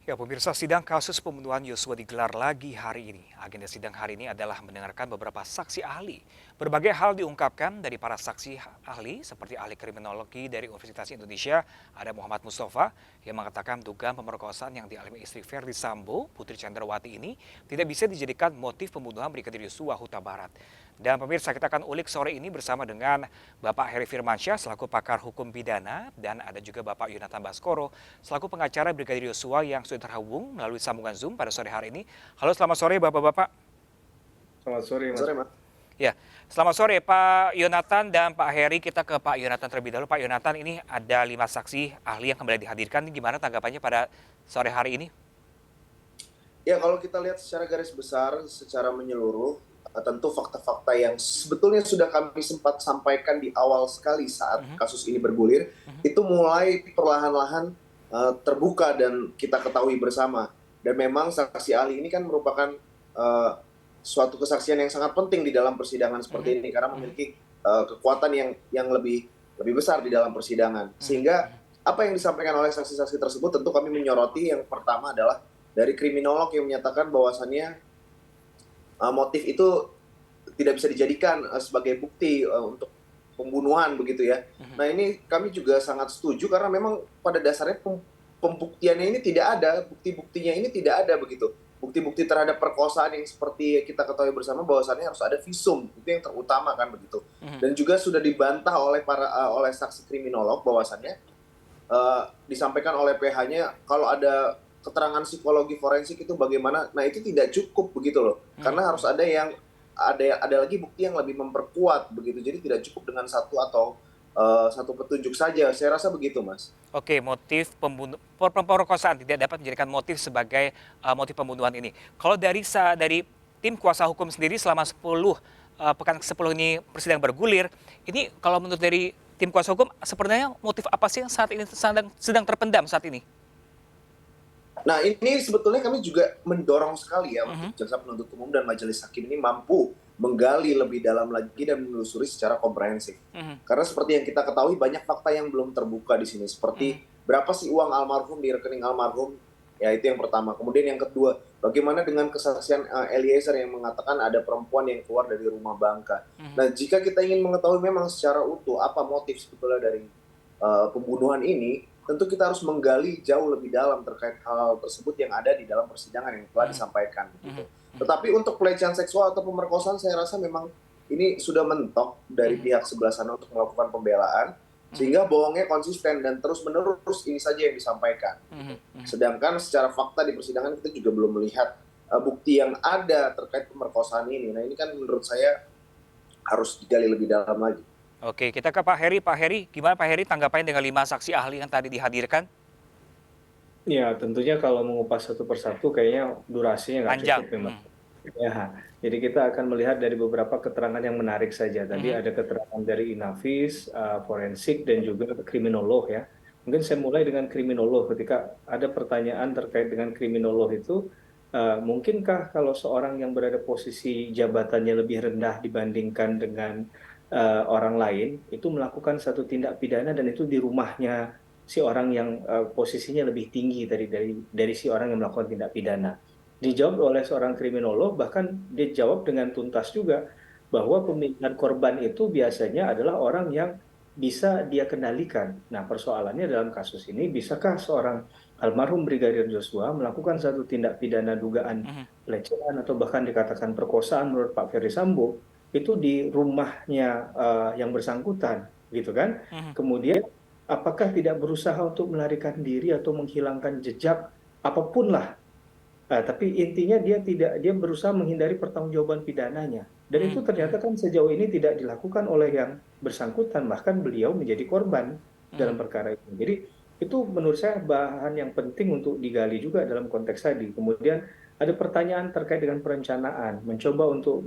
Ya, pemirsa, sidang kasus pembunuhan Yosua digelar lagi hari ini. Agenda sidang hari ini adalah mendengarkan beberapa saksi ahli. Berbagai hal diungkapkan dari para saksi ahli, seperti ahli kriminologi dari Universitas Indonesia, ada Muhammad Mustafa, yang mengatakan dugaan pemerkosaan yang dialami istri Verdi Sambo, Putri Chandrawati ini, tidak bisa dijadikan motif pembunuhan Brigadir Yosua Huta Barat. Dan pemirsa, kita akan ulik sore ini bersama dengan Bapak Heri Firmansyah selaku pakar hukum pidana, dan ada juga Bapak Yonatan Baskoro selaku pengacara Brigadir Yosua yang sudah terhubung melalui sambungan Zoom pada sore hari ini. Halo, selamat sore Bapak-bapak. Selamat sore, Mas. Sore, Mas. Ya, selamat sore Pak Yonatan dan Pak Heri. Kita ke Pak Yonatan terlebih dahulu. Pak Yonatan, ini ada 5 saksi ahli yang kembali dihadirkan. Ini gimana tanggapannya pada sore hari ini? Ya, kalau kita lihat secara garis besar, secara menyeluruh, tentu fakta-fakta yang sebetulnya sudah kami sempat sampaikan di awal sekali saat kasus ini bergulir, itu mulai perlahan-lahan terbuka dan kita ketahui bersama. Dan memang saksi ahli ini kan merupakan suatu kesaksian yang sangat penting di dalam persidangan seperti ini karena memiliki kekuatan yang lebih besar di dalam persidangan. Sehingga apa yang disampaikan oleh saksi-saksi tersebut tentu kami menyoroti. Yang pertama adalah dari kriminolog yang menyatakan bahwasannya motif itu tidak bisa dijadikan sebagai bukti untuk pembunuhan begitu ya. Nah, ini kami juga sangat setuju karena memang pada dasarnya pembuktiannya ini tidak ada, bukti-buktinya ini tidak ada begitu. Bukti-bukti terhadap perkosaan yang seperti kita ketahui bersama bahwasannya harus ada visum, itu yang terutama kan begitu. Dan juga sudah dibantah oleh oleh saksi kriminolog bahwasannya disampaikan oleh PH-nya kalau ada keterangan psikologi forensik itu bagaimana. Nah, itu tidak cukup begitu loh. Karena harus ada ada lagi bukti yang lebih memperkuat begitu. Jadi tidak cukup dengan satu atau satu petunjuk saja. Saya rasa begitu, Mas. Oke, motif pemerkosaan tidak dapat menjadikan motif sebagai motif pembunuhan ini. Kalau dari tim kuasa hukum sendiri selama 10 pekan ke-10 ini persidangan bergulir, ini kalau menurut dari tim kuasa hukum sebenarnya motif apa sih yang saat ini sedang terpendam saat ini? Nah, ini sebetulnya kami juga mendorong sekali ya untuk jaksa penuntut umum dan majelis hakim ini mampu menggali lebih dalam lagi dan menelusuri secara komprehensif. Karena seperti yang kita ketahui banyak fakta yang belum terbuka di sini. Seperti berapa sih uang almarhum di rekening almarhum? Ya, itu yang pertama. Kemudian yang kedua, bagaimana dengan kesaksian Eliezer yang mengatakan ada perempuan yang keluar dari rumah bangka. Nah, jika kita ingin mengetahui memang secara utuh apa motif sebetulnya dari pembunuhan ini, tentu kita harus menggali jauh lebih dalam terkait hal tersebut yang ada di dalam persidangan yang telah disampaikan. Gitu. Tetapi untuk pelecehan seksual atau pemerkosaan saya rasa memang ini sudah mentok dari pihak sebelah sana untuk melakukan pembelaan, sehingga bohongnya konsisten dan terus-menerus ini saja yang disampaikan. Sedangkan secara fakta di persidangan kita juga belum melihat bukti yang ada terkait pemerkosaan ini. Nah, ini kan menurut saya harus digali lebih dalam lagi. Oke, kita ke Pak Heri. Pak Heri, gimana Pak Heri tanggapannya dengan 5 saksi ahli yang tadi dihadirkan? Ya, tentunya kalau mengupas satu persatu kayaknya durasinya nggak Panjang. cukup memang. Ya, jadi kita akan melihat dari beberapa keterangan yang menarik saja. Tadi ada keterangan dari Inavis, forensik, dan juga kriminolog ya. Mungkin saya mulai dengan kriminolog. Ketika ada pertanyaan terkait dengan kriminolog itu, mungkinkah kalau seorang yang berada posisi jabatannya lebih rendah dibandingkan dengan orang lain, itu melakukan satu tindak pidana dan itu di rumahnya si orang yang posisinya lebih tinggi dari si orang yang melakukan tindak pidana. Dijawab oleh seorang kriminolog, bahkan dia jawab dengan tuntas juga bahwa pemilihan korban itu biasanya adalah orang yang bisa dia kendalikan. Nah, persoalannya dalam kasus ini, bisakah seorang almarhum Brigadir Joshua melakukan satu tindak pidana dugaan pelecehan atau bahkan dikatakan perkosaan menurut Pak Ferry Sambo itu di rumahnya yang bersangkutan, gitu kan? Kemudian apakah tidak berusaha untuk melarikan diri atau menghilangkan jejak apapun lah. Tapi intinya dia berusaha menghindari pertanggungjawaban pidananya. Dan itu ternyata kan sejauh ini tidak dilakukan oleh yang bersangkutan, bahkan beliau menjadi korban dalam perkara itu. Jadi itu menurut saya bahan yang penting untuk digali juga dalam konteks tadi. Kemudian ada pertanyaan terkait dengan perencanaan, mencoba untuk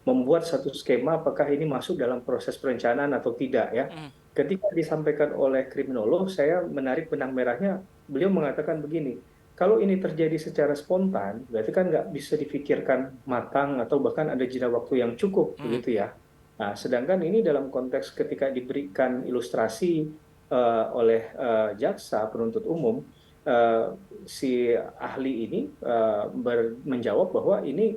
membuat satu skema apakah ini masuk dalam proses perencanaan atau tidak ya. Ketika disampaikan oleh kriminolog, saya menarik benang merahnya, beliau mengatakan begini, kalau ini terjadi secara spontan, berarti kan nggak bisa difikirkan matang atau bahkan ada jeda waktu yang cukup, begitu ya. Nah, sedangkan ini dalam konteks ketika diberikan ilustrasi oleh jaksa penuntut umum, eh, si ahli ini menjawab bahwa ini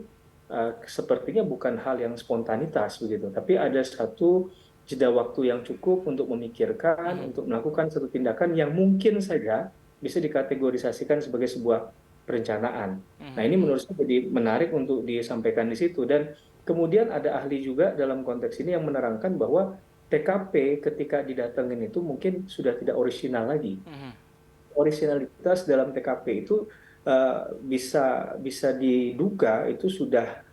sepertinya bukan hal yang spontanitas begitu, tapi ada satu jeda waktu yang cukup untuk memikirkan, untuk melakukan satu tindakan yang mungkin saja bisa dikategorisasikan sebagai sebuah perencanaan. Nah, ini menurut saya jadi menarik untuk disampaikan di situ. Dan kemudian ada ahli juga dalam konteks ini yang menerangkan bahwa TKP ketika didatengin itu mungkin sudah tidak orisinal lagi. Orisinalitas dalam TKP itu bisa diduga itu sudah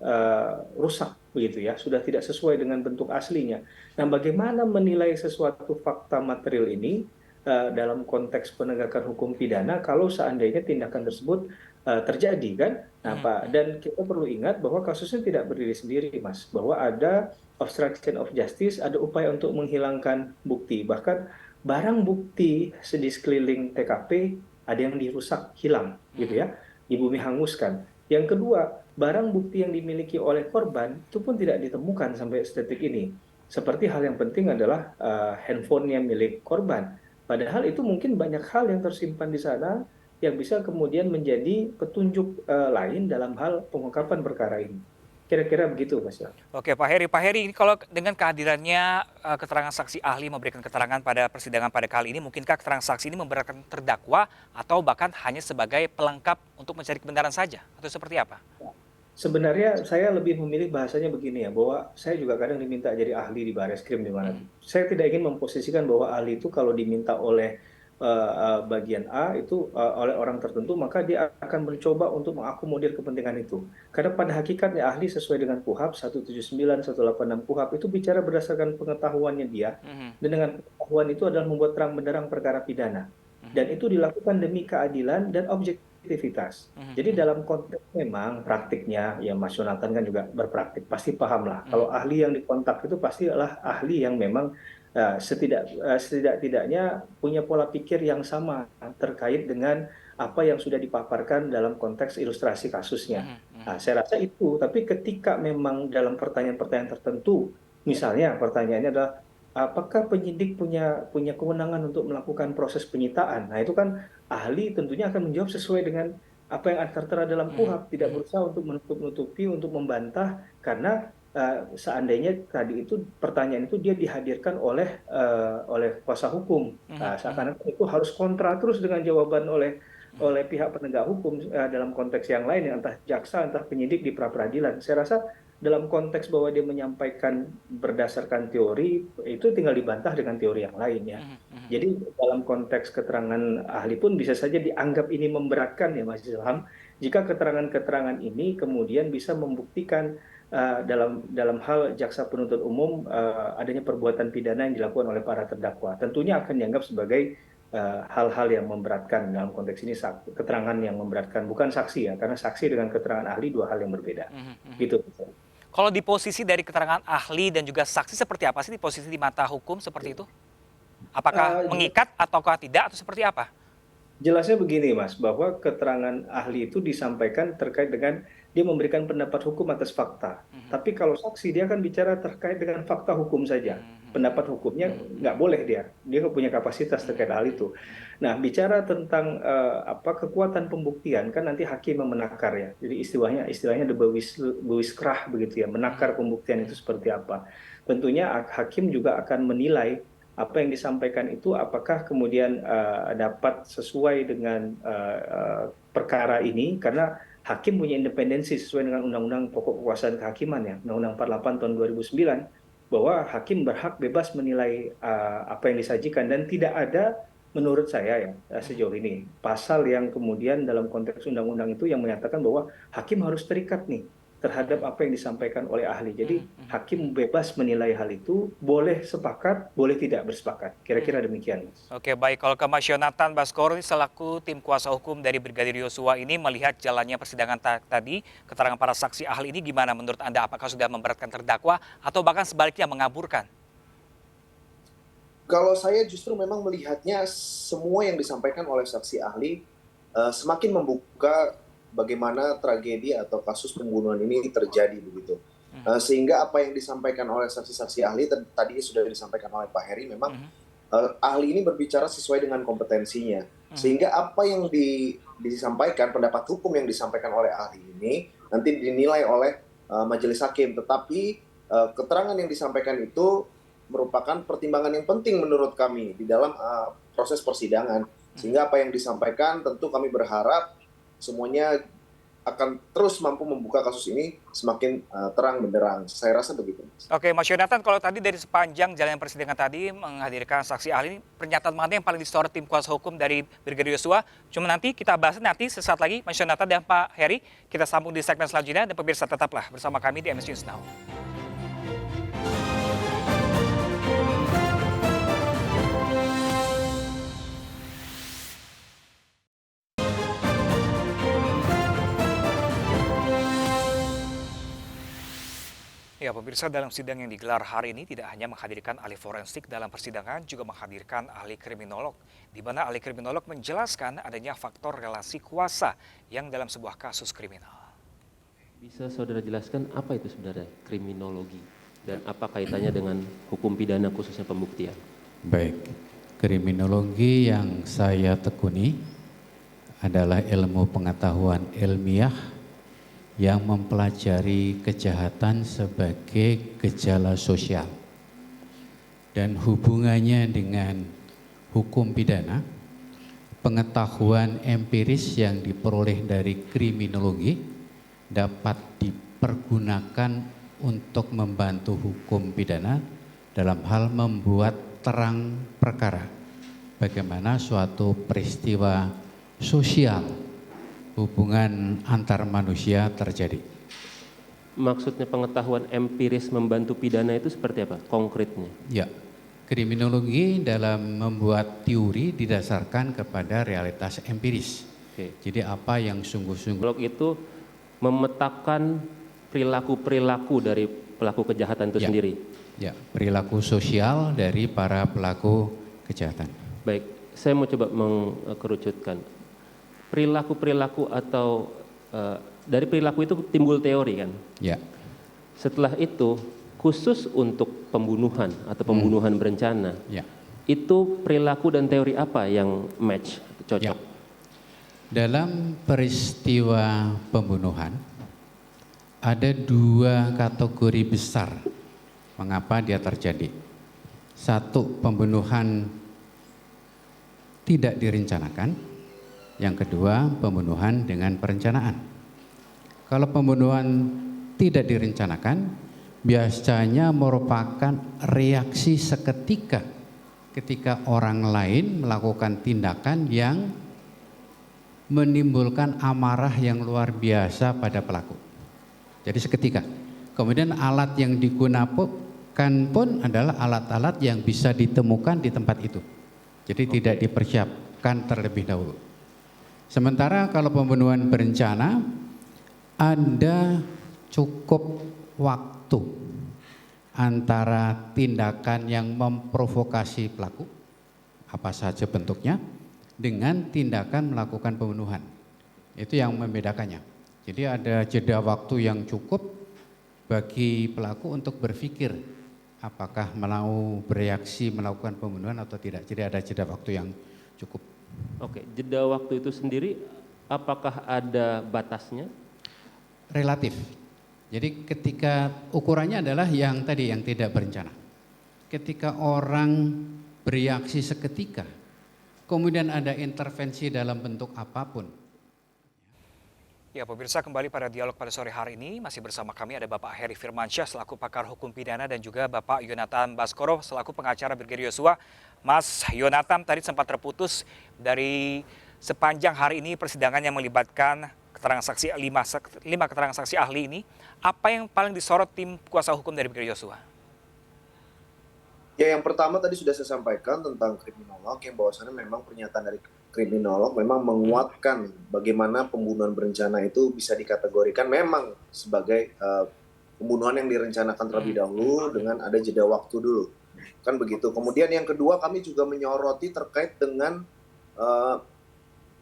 rusak begitu ya, sudah tidak sesuai dengan bentuk aslinya. Nah, bagaimana menilai sesuatu fakta material ini dalam konteks penegakan hukum pidana kalau seandainya tindakan tersebut terjadi kan? Nah, Pak, dan kita perlu ingat bahwa kasusnya tidak berdiri sendiri, Mas, bahwa ada obstruction of justice, ada upaya untuk menghilangkan bukti, bahkan barang bukti di sekeliling TKP ada yang dirusak, hilang, gitu ya, di bumi hanguskan. Yang kedua, barang bukti yang dimiliki oleh korban itu pun tidak ditemukan sampai detik ini. Seperti hal yang penting adalah handphonenya milik korban. Padahal itu mungkin banyak hal yang tersimpan di sana yang bisa kemudian menjadi petunjuk lain dalam hal pengungkapan perkara ini. Kira-kira begitu, Mas. Oke, Pak Heri, ini kalau dengan kehadirannya keterangan saksi ahli memberikan keterangan pada persidangan pada kali ini, mungkinkah keterangan saksi ini memberatkan terdakwa atau bahkan hanya sebagai pelengkap untuk mencari kebenaran saja? Atau seperti apa? Sebenarnya saya lebih memilih bahasanya begini ya, bahwa saya juga kadang diminta jadi ahli di Bareskrim di mana. Saya tidak ingin memposisikan bahwa ahli itu kalau diminta oleh bagian A itu oleh orang tertentu, maka dia akan mencoba untuk mengakomodir kepentingan itu. Karena pada hakikatnya ahli sesuai dengan KUHP 179, 186 KUHP itu bicara berdasarkan pengetahuannya dia, dan dengan pengetahuan itu adalah membuat terang benderang perkara pidana. Dan itu dilakukan demi keadilan dan objektivitas. Jadi dalam konteks memang praktiknya, ya Mas Yonatan kan juga berpraktik, pasti paham lah. Kalau ahli yang dikontak itu pasti adalah ahli yang memang setidak-tidaknya punya pola pikir yang sama terkait dengan apa yang sudah dipaparkan dalam konteks ilustrasi kasusnya. Nah, saya rasa itu, tapi ketika memang dalam pertanyaan-pertanyaan tertentu, misalnya pertanyaannya adalah apakah penyidik punya kewenangan untuk melakukan proses penyitaan? Nah, itu kan ahli tentunya akan menjawab sesuai dengan apa yang tertera dalam KUHP, tidak berusaha untuk menutup-nutupi, untuk membantah, karena seandainya tadi itu pertanyaan itu dia dihadirkan oleh kuasa hukum, seakan-akan itu harus kontra terus dengan jawaban oleh pihak penegak hukum dalam konteks yang lain, entah jaksa, entah penyidik di pra peradilan. Saya rasa dalam konteks bahwa dia menyampaikan berdasarkan teori itu tinggal dibantah dengan teori yang lain ya. Jadi dalam konteks keterangan ahli pun bisa saja dianggap ini memberatkan ya Mas Ilham, jika keterangan-keterangan ini kemudian bisa membuktikan dalam hal jaksa penuntut umum adanya perbuatan pidana yang dilakukan oleh para terdakwa. Tentunya akan dianggap sebagai hal-hal yang memberatkan. Dalam konteks ini keterangan yang memberatkan, bukan saksi ya, karena saksi dengan keterangan ahli dua hal yang berbeda. Gitu. Kalau di posisi dari keterangan ahli dan juga saksi seperti apa sih di posisi di mata hukum seperti itu? Apakah mengikat ataukah tidak atau seperti apa? Jelasnya begini Mas, bahwa keterangan ahli itu disampaikan terkait dengan dia memberikan pendapat hukum atas fakta. Tapi kalau saksi dia akan bicara terkait dengan fakta hukum saja. Pendapat hukumnya nggak boleh dia nggak punya kapasitas terkait hal itu. Nah, bicara tentang kekuatan pembuktian kan nanti hakim yang menakar ya. Jadi istilahnya the bewiskrah begitu ya, menakar pembuktian itu seperti apa. Tentunya hakim juga akan menilai apa yang disampaikan itu apakah kemudian dapat sesuai dengan perkara ini, karena hakim punya independensi sesuai dengan Undang-Undang Pokok Kekuasaan Kehakiman ya, Undang-Undang 48 tahun 2009, bahwa hakim berhak bebas menilai apa yang disajikan, dan tidak ada menurut saya ya sejauh ini pasal yang kemudian dalam konteks undang-undang itu yang menyatakan bahwa hakim harus terikat nih terhadap apa yang disampaikan oleh ahli. Jadi hakim bebas menilai hal itu, boleh sepakat, boleh tidak bersepakat. Kira-kira demikian. Oke, baik. Kalau ke Mas Yonatan Baskoro selaku tim kuasa hukum dari Brigadir Yosua ini melihat jalannya persidangan tadi, keterangan para saksi ahli ini gimana menurut Anda? Apakah sudah memberatkan terdakwa atau bahkan sebaliknya mengaburkan? Kalau saya justru memang melihatnya semua yang disampaikan oleh saksi ahli semakin membuka bagaimana tragedi atau kasus pembunuhan ini terjadi begitu. Sehingga apa yang disampaikan oleh saksi-saksi ahli tadi sudah disampaikan oleh Pak Heri, memang ahli ini berbicara sesuai dengan kompetensinya. Sehingga apa yang disampaikan, pendapat hukum yang disampaikan oleh ahli ini nanti dinilai oleh majelis hakim. Tetapi keterangan yang disampaikan itu merupakan pertimbangan yang penting menurut kami di dalam proses persidangan. Sehingga apa yang disampaikan tentu kami berharap semuanya akan terus mampu membuka kasus ini semakin terang benderang. Saya rasa begitu, Mas. Oke, Mas Yonatan, kalau tadi dari sepanjang jalannya persidangan tadi menghadirkan saksi ahli, pernyataan mana yang paling disorot tim kuasa hukum dari Brigadir Yosua? Cuma nanti kita bahas nanti sesaat lagi, Mas Yonatan dan Pak Heri. Kita sambung di segmen selanjutnya dan pemirsa tetaplah bersama kami di MS News Now. Ya, pemirsa, dalam sidang yang digelar hari ini tidak hanya menghadirkan ahli forensik dalam persidangan, juga menghadirkan ahli kriminolog, di mana ahli kriminolog menjelaskan adanya faktor relasi kuasa yang dalam sebuah kasus kriminal. Bisa saudara jelaskan apa itu sebenarnya kriminologi dan apa kaitannya dengan hukum pidana khususnya pembuktian? Baik, kriminologi yang saya tekuni adalah ilmu pengetahuan ilmiah yang mempelajari kejahatan sebagai gejala sosial dan hubungannya dengan hukum pidana. Pengetahuan empiris yang diperoleh dari kriminologi dapat dipergunakan untuk membantu hukum pidana dalam hal membuat terang perkara bagaimana suatu peristiwa sosial hubungan antar manusia terjadi. Maksudnya pengetahuan empiris membantu pidana itu seperti apa konkretnya? Ya, kriminologi dalam membuat teori didasarkan kepada realitas empiris. Oke. Jadi apa yang sungguh-sungguh Kriminolog itu memetakan perilaku-perilaku dari pelaku kejahatan itu Ya. sendiri. ya perilaku sosial dari para pelaku kejahatan. Baik, saya mau coba mengkerucutkan. Perilaku-perilaku atau dari perilaku itu timbul teori kan? Ya, Setelah itu khusus untuk pembunuhan atau pembunuhan berencana, ya. itu perilaku dan teori apa yang match, cocok? Ya. Dalam peristiwa pembunuhan ada dua kategori besar mengapa dia terjadi. Satu, pembunuhan tidak direncanakan. Yang kedua, pembunuhan dengan perencanaan. Kalau pembunuhan tidak direncanakan, biasanya merupakan reaksi seketika ketika orang lain melakukan tindakan yang menimbulkan amarah yang luar biasa pada pelaku. Jadi seketika. Kemudian alat yang digunakan pun adalah alat-alat yang bisa ditemukan di tempat itu. Jadi tidak dipersiapkan terlebih dahulu. Sementara kalau pembunuhan berencana ada cukup waktu antara tindakan yang memprovokasi pelaku, apa saja bentuknya, dengan tindakan melakukan pembunuhan. Itu yang membedakannya. Jadi ada jeda waktu yang cukup bagi pelaku untuk berpikir apakah mau bereaksi melakukan pembunuhan atau tidak. Jadi ada jeda waktu yang cukup. Oke, jeda waktu itu sendiri apakah ada batasnya? Relatif. Jadi ketika ukurannya adalah yang tadi yang tidak berencana. Ketika orang bereaksi seketika, kemudian ada intervensi dalam bentuk apapun. Ya, pemirsa, kembali pada dialog pada sore hari ini. Masih bersama kami ada Bapak Heri Firmansyah selaku pakar hukum pidana dan juga Bapak Yonatan Baskoro selaku pengacara Brigadir Yosua. Mas Yonatan, tadi sempat terputus dari sepanjang hari ini persidangan yang melibatkan keterangan saksi 5 keterangan saksi ahli ini. Apa yang paling disorot tim kuasa hukum dari Brigadir Yosua? Ya, yang pertama tadi sudah saya sampaikan tentang kriminolog, yang bahwasannya memang pernyataan dari kriminolog memang menguatkan bagaimana pembunuhan berencana itu bisa dikategorikan memang sebagai pembunuhan yang direncanakan terlebih dahulu dengan ada jeda waktu dulu. Kan begitu. Kemudian yang kedua, kami juga menyoroti terkait dengan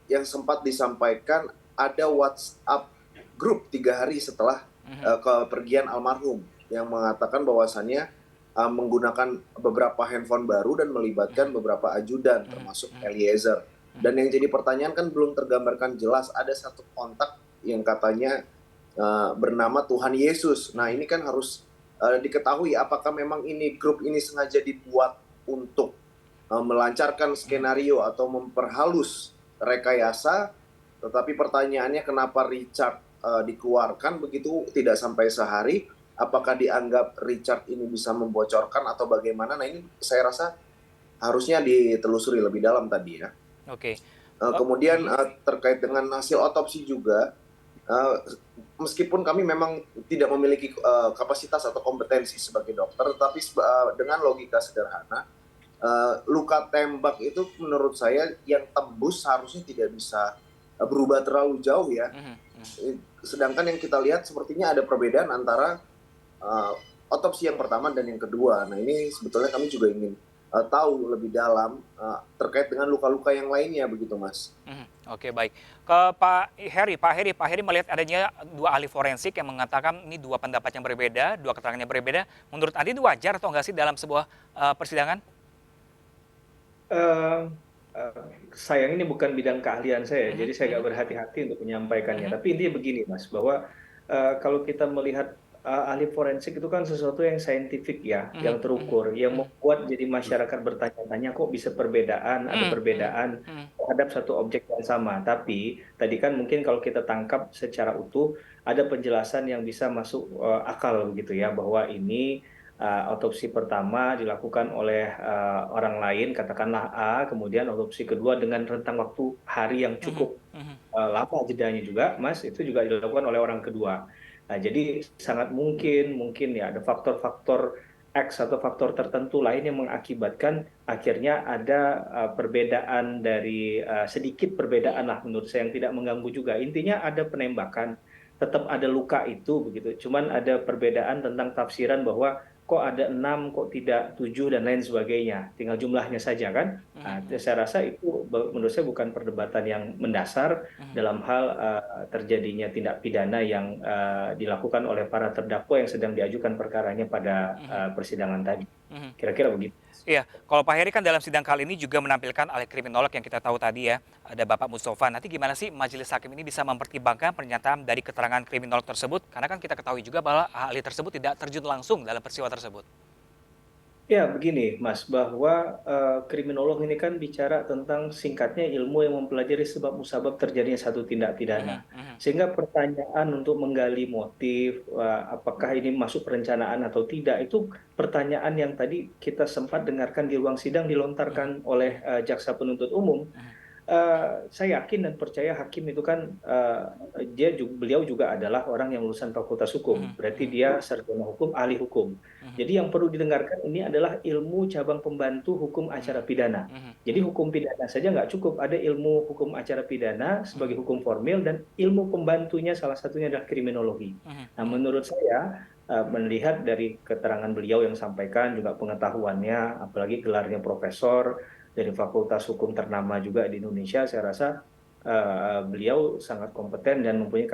yang sempat disampaikan ada WhatsApp grup 3 hari setelah kepergian almarhum yang mengatakan bahwasannya menggunakan beberapa handphone baru dan melibatkan beberapa ajudan termasuk Eliezer. Dan yang jadi pertanyaan kan belum tergambarkan jelas, ada satu kontak yang katanya bernama Tuhan Yesus. Nah ini kan harus diketahui apakah memang ini grup ini sengaja dibuat untuk melancarkan skenario atau memperhalus rekayasa, tetapi pertanyaannya kenapa Richard dikeluarkan begitu tidak sampai sehari, apakah dianggap Richard ini bisa membocorkan atau bagaimana? Nah ini saya rasa harusnya ditelusuri lebih dalam tadi ya. Oke. Kemudian terkait dengan hasil otopsi juga, meskipun kami memang tidak memiliki kapasitas atau kompetensi sebagai dokter, tetapi dengan logika sederhana, luka tembak itu menurut saya yang tembus seharusnya tidak bisa berubah terlalu jauh ya. Sedangkan yang kita lihat sepertinya ada perbedaan antara otopsi yang pertama dan yang kedua. Nah ini sebetulnya kami juga ingin tahu lebih dalam terkait dengan luka-luka yang lainnya begitu Mas. Oke, baik. Ke Pak Heri melihat adanya dua ahli forensik yang mengatakan ini dua pendapat yang berbeda, dua keterangan yang berbeda. Menurut Adi itu wajar atau enggak sih dalam sebuah persidangan? Sayang ini bukan bidang keahlian saya, jadi saya agak berhati-hati untuk menyampaikannya. Tapi intinya begini Mas, bahwa kalau kita melihat ahli forensik itu kan sesuatu yang saintifik ya, yang terukur, yang membuat jadi masyarakat bertanya-tanya kok bisa ada perbedaan terhadap satu objek yang sama. Tapi tadi kan mungkin kalau kita tangkap secara utuh ada penjelasan yang bisa masuk akal begitu ya, bahwa ini otopsi pertama dilakukan oleh orang lain, katakanlah A, kemudian otopsi kedua dengan rentang waktu hari yang cukup lama jedanya juga, Mas, itu juga dilakukan oleh orang kedua. Nah, jadi sangat mungkin ya ada faktor-faktor X atau faktor tertentu lain yang mengakibatkan akhirnya ada perbedaan dari sedikit perbedaan lah menurut saya yang tidak mengganggu juga. Intinya ada penembakan, tetap ada luka itu begitu. Cuman ada perbedaan tentang tafsiran bahwa kok ada 6, kok tidak 7 dan lain sebagainya. Tinggal jumlahnya saja kan. Nah, saya rasa itu menurut saya bukan perdebatan yang mendasar dalam hal terjadinya tindak pidana yang dilakukan oleh para terdakwa yang sedang diajukan perkaranya pada persidangan tadi. Kira-kira begitu. Iya, kalau Pak Heri kan dalam sidang kali ini juga menampilkan ahli kriminolog yang kita tahu tadi ya, ada Bapak Mustafa. Nanti gimana sih majelis hakim ini bisa mempertimbangkan pernyataan dari keterangan kriminolog tersebut? Karena kan kita ketahui juga bahwa ahli tersebut tidak terjun langsung dalam peristiwa tersebut. Ya, begini, Mas, bahwa kriminolog ini kan bicara tentang singkatnya ilmu yang mempelajari sebab musabab terjadinya satu tindak pidana. Sehingga pertanyaan untuk menggali motif, apakah ini masuk perencanaan atau tidak, itu pertanyaan yang tadi kita sempat dengarkan di ruang sidang dilontarkan oleh jaksa penuntut umum. Saya yakin dan percaya hakim itu kan beliau juga adalah orang yang lulusan fakultas hukum, berarti dia sarjana hukum, ahli hukum. Jadi yang perlu didengarkan ini adalah ilmu cabang pembantu hukum acara pidana. Jadi hukum pidana saja nggak cukup, ada ilmu hukum acara pidana sebagai hukum formil dan ilmu pembantunya salah satunya adalah kriminologi. Nah menurut saya melihat dari keterangan beliau yang sampaikan juga pengetahuannya, apalagi gelarnya profesor dari fakultas hukum ternama juga di Indonesia, saya rasa beliau sangat kompeten dan mempunyai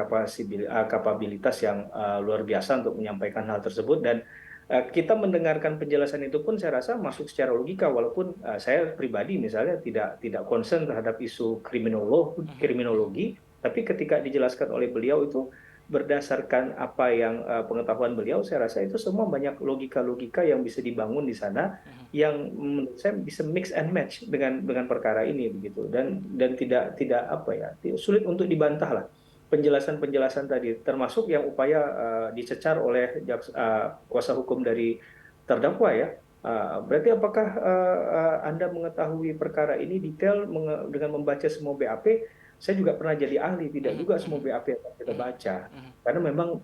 kapabilitas yang luar biasa untuk menyampaikan hal tersebut. Dan kita mendengarkan penjelasan itu pun saya rasa masuk secara logika, walaupun saya pribadi misalnya tidak concern terhadap isu kriminologi, tapi ketika dijelaskan oleh beliau itu berdasarkan apa yang pengetahuan beliau, saya rasa itu semua banyak logika-logika yang bisa dibangun di sana yang menurut saya bisa mix and match dengan perkara ini begitu, dan tidak apa ya, sulit untuk dibantah lah penjelasan-penjelasan tadi, termasuk yang upaya dicecar oleh kuasa hukum dari terdakwa ya. Berarti apakah Anda mengetahui perkara ini detail dengan membaca semua BAP? Saya juga pernah jadi ahli, tidak juga semua BAP yang kita baca. Karena memang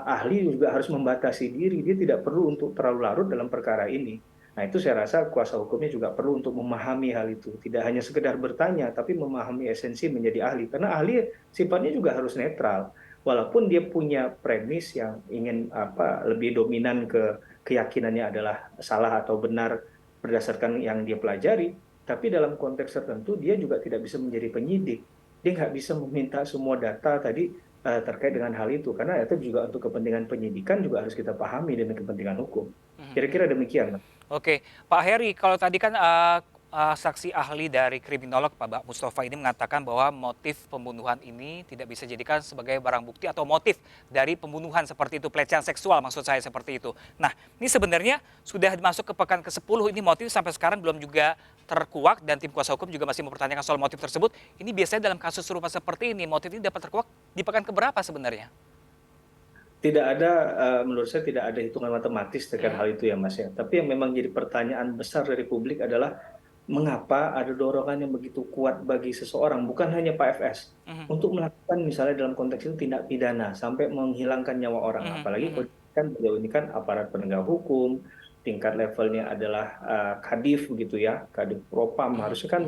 ahli juga harus membatasi diri, dia tidak perlu untuk terlalu larut dalam perkara ini. Nah itu saya rasa kuasa hukumnya juga perlu untuk memahami hal itu. Tidak hanya sekedar bertanya, tapi memahami esensi menjadi ahli. Karena ahli sifatnya juga harus netral. Walaupun dia punya premis yang ingin lebih dominan ke keyakinannya adalah salah atau benar berdasarkan yang dia pelajari, tapi dalam konteks tertentu dia juga tidak bisa menjadi penyidik. Dia nggak bisa meminta semua data tadi terkait dengan hal itu, karena itu juga untuk kepentingan penyidikan juga harus kita pahami dengan kepentingan hukum. Kira-kira demikian. Oke, Pak Heri, kalau tadi kan saksi ahli dari kriminolog Pak Mustafa ini mengatakan bahwa motif pembunuhan ini tidak bisa dijadikan sebagai barang bukti atau motif dari pembunuhan seperti itu, pelecehan seksual maksud saya seperti itu. Nah, ini sebenarnya sudah masuk ke pekan ke-10 ini motif sampai sekarang belum juga terkuak dan tim kuasa hukum juga masih mempertanyakan soal motif tersebut. Ini biasanya dalam kasus serupa seperti ini, motif ini dapat terkuak di pekan keberapa sebenarnya? Tidak ada, menurut saya tidak ada hitungan matematis terkait hal itu ya Mas ya. Tapi yang memang jadi pertanyaan besar dari publik adalah mengapa ada dorongan yang begitu kuat bagi seseorang, bukan hanya Pak FS, untuk melakukan misalnya dalam konteks itu tindak pidana sampai menghilangkan nyawa orang. Apalagi kan beliau ini kan aparat penegak hukum, tingkat levelnya adalah Kadif begitu ya, Kadif Propam, harusnya kan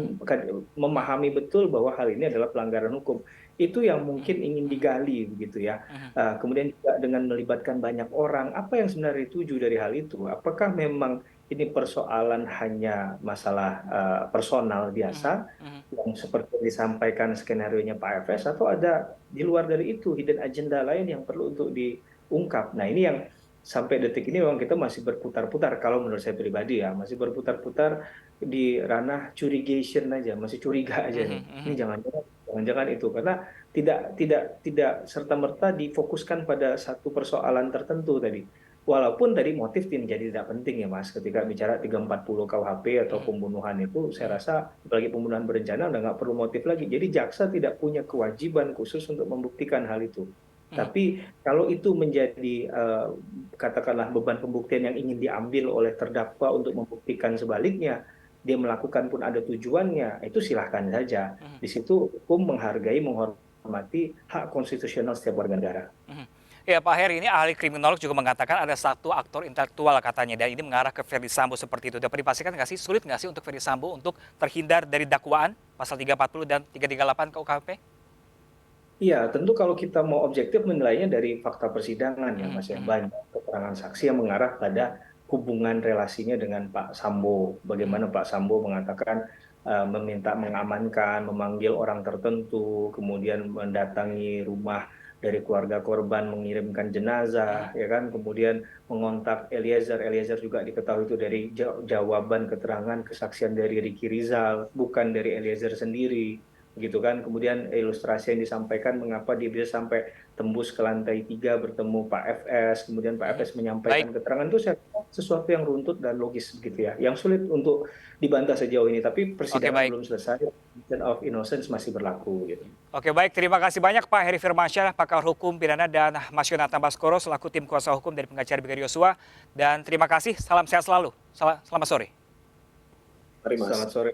memahami betul bahwa hal ini adalah pelanggaran hukum. Itu yang mungkin ingin digali begitu ya. Kemudian juga dengan melibatkan banyak orang, apa yang sebenarnya dituju dari hal itu? Apakah memang ini persoalan hanya masalah personal biasa yang seperti disampaikan skenario-nya Pak FS, atau ada di luar dari itu hidden agenda lain yang perlu untuk diungkap? Nah, ini yang sampai detik ini memang kita masih berputar-putar, kalau menurut saya pribadi ya, masih berputar-putar di ranah curigation aja, masih curiga aja nih. Ini jangan-jangan itu, karena tidak serta-merta difokuskan pada satu persoalan tertentu tadi. Walaupun tadi motif menjadi tidak penting ya Mas, ketika bicara 340 KUHP atau pembunuhan itu, saya rasa apalagi pembunuhan berencana udah nggak perlu motif lagi. Jadi jaksa tidak punya kewajiban khusus untuk membuktikan hal itu. Tapi kalau itu menjadi katakanlah beban pembuktian yang ingin diambil oleh terdakwa untuk membuktikan sebaliknya, dia melakukan pun ada tujuannya, itu silahkan saja. Di situ hukum menghargai, menghormati hak konstitusional setiap warga negara. Ya Pak Heri, ini ahli kriminolog juga mengatakan ada satu aktor intelektual katanya, dan ini mengarah ke Ferdy Sambo seperti itu. Dapat dipastikan nggak sih, sulit nggak sih untuk Ferdy Sambo untuk terhindar dari dakwaan pasal 340 dan 338 KUHP? Iya, tentu kalau kita mau objektif menilainya dari fakta persidangan ya Mas ya, banyak keterangan saksi yang mengarah pada hubungan relasinya dengan Pak Sambo. Bagaimana Pak Sambo mengatakan meminta mengamankan, memanggil orang tertentu, kemudian mendatangi rumah dari keluarga korban, mengirimkan jenazah, ya kan, kemudian mengontak Eliezer. Eliezer juga diketahui itu dari jawaban keterangan kesaksian dari Ricky Rizal, bukan dari Eliezer sendiri, gitu kan. Kemudian ilustrasi yang disampaikan mengapa dia bisa sampai tembus ke lantai 3 bertemu Pak FS, kemudian Pak FS menyampaikan keterangan, itu saya rasa sesuatu yang runtut dan logis gitu ya, yang sulit untuk dibantah sejauh ini. Tapi persidangan belum selesai, presumption of innocence masih berlaku gitu. Oke, baik, terima kasih banyak Pak Heri Firmansyah, pakar hukum pidana, dan Mas Yonatan Baskoro selaku tim kuasa hukum dari pengacara Brigadir Yosua. Dan terima kasih, salam sehat selalu. Selamat sore. Mari Mas. Selamat sore.